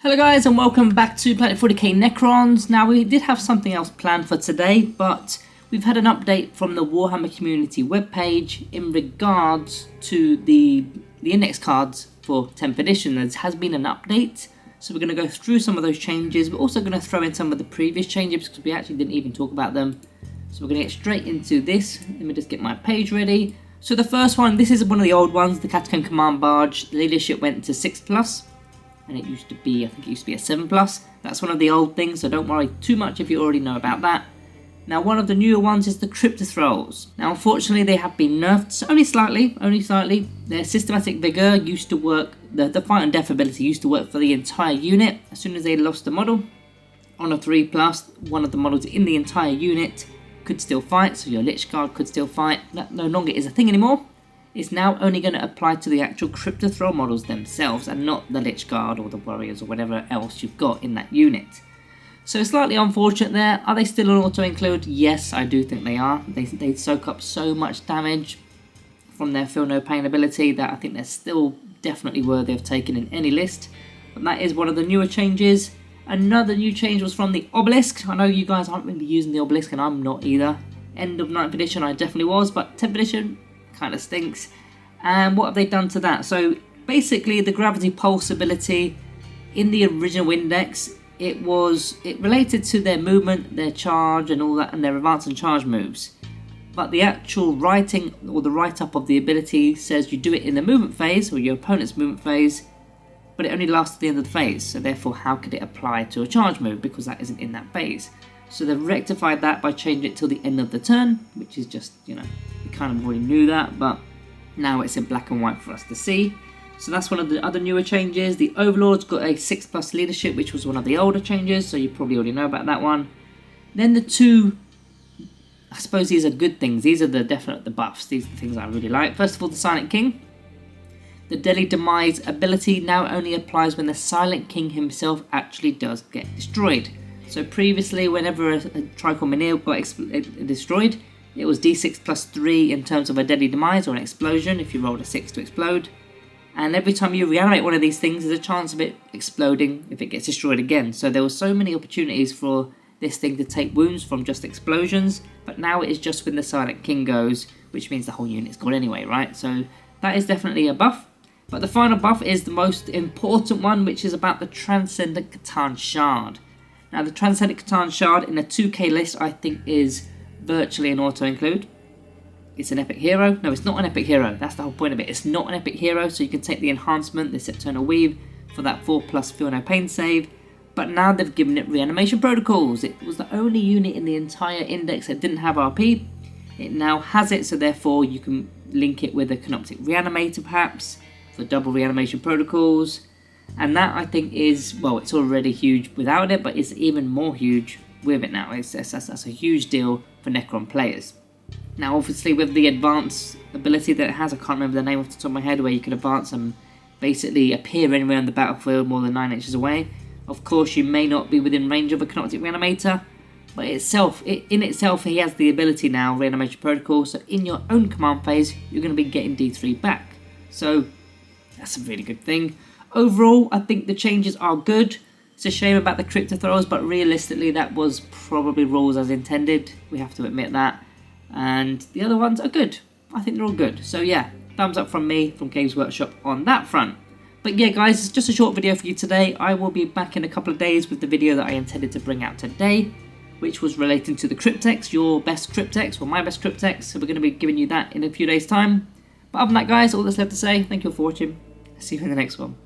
Hello guys and welcome back to Planet 40k Necrons. Now we did have something else planned for today, but we've had an update from the Warhammer community webpage in regards to the index cards for 10th edition. There has been an update, so we're going to go through some of those changes. We're also going to throw in some of the previous changes because we actually didn't even talk about them. So we're going to get straight into this. Let me just get my page ready. So the first one, this is one of the old ones, the C'tan Command Barge. The leadership went to 6+. And it used to be, I think it used to be a 7+. That's one of the old things, so don't worry too much if you already know about that. Now one of the newer ones is the Cryptothralls. Now unfortunately they have been nerfed, only slightly. Their systematic vigour used to work, the fight and death ability used to work for the entire unit. As soon as they lost the model, on a 3+, one of the models in the entire unit could still fight, so your Lich Guard could still fight. That no longer is a thing anymore. It's now only going to apply to the actual Cryptothrall models themselves and not the Lich Guard or the Warriors or whatever else you've got in that unit. So slightly unfortunate there. Are they still an auto-include? Yes, I do think they are. They soak up so much damage from their Feel No Pain ability that I think they're still definitely worthy of taking in any list. But that is one of the newer changes. Another new change was from the Obelisk. I know you guys aren't really using the Obelisk and I'm not either. End of 9th edition I definitely was, but 10th edition kind of stinks. And what have they done to that? So basically the gravity pulse ability in the original index, it related to their movement, their charge and all that, and their advance and charge moves. But the actual writing or the write-up of the ability says you do it in the movement phase or your opponent's movement phase, but it only lasts at the end of the phase. So therefore how could it apply to a charge move because that isn't in that phase? So they've rectified that by changing it till the end of the turn, which is just, you know, we kind of already knew that, but now it's in black and white for us to see. So that's one of the other newer changes. The Overlord's got a 6+ leadership, which was one of the older changes, so you probably already know about that one. Then the two, I suppose these are good things. These are the buffs. These are the things I really like. First of all, the Silent King. The Deadly Demise ability now only applies when the Silent King himself actually does get destroyed. So previously, whenever a Tricol Menhir got destroyed, it was d6 plus 3 in terms of a Deadly Demise or an explosion if you rolled a 6 to explode. And every time you reanimate one of these things, there's a chance of it exploding if it gets destroyed again. So there were so many opportunities for this thing to take wounds from just explosions, but now it is just when the Silent King goes, which means the whole unit's gone anyway, right? So that is definitely a buff. But the final buff is the most important one, which is about the Transcendent C'tan Shard. Now the Transcendent C'tan Shard in a 2k list I think is virtually an auto-include. It's an epic hero. No, it's not an epic hero. That's the whole point of it. It's not an epic hero, so you can take the enhancement, the Septurnal Weave, for that 4+ Feel No Pain save. But now they've given it reanimation protocols. It was the only unit in the entire index that didn't have RP. It now has it, so therefore you can link it with a Canoptic Reanimator perhaps, for double reanimation protocols. And that I think is, well, it's already huge without it, but it's even more huge with it now. That's a huge deal for Necron players. Now obviously with the advanced ability that it has, I can't remember the name off the top of my head, where you can advance and basically appear anywhere on the battlefield more than 9 inches away. Of course you may not be within range of a Canoptic Reanimator, but in itself he has the ability now, reanimation protocol, so in your own command phase you're going to be getting D3 back. So that's a really good thing. Overall, I think the changes are good. It's a shame about the Cryptothralls, but realistically that was probably rules as intended. We have to admit that. And the other ones are good. I think they're all good. So yeah, thumbs up from me, from Games Workshop on that front. But yeah guys, it's just a short video for you today. I will be back in a couple of days with the video that I intended to bring out today, which was relating to the Cryptex, your best Cryptex, or my best Cryptex. So we're going to be giving you that in a few days' time. But other than that guys, all that's left to say, thank you all for watching. See you in the next one.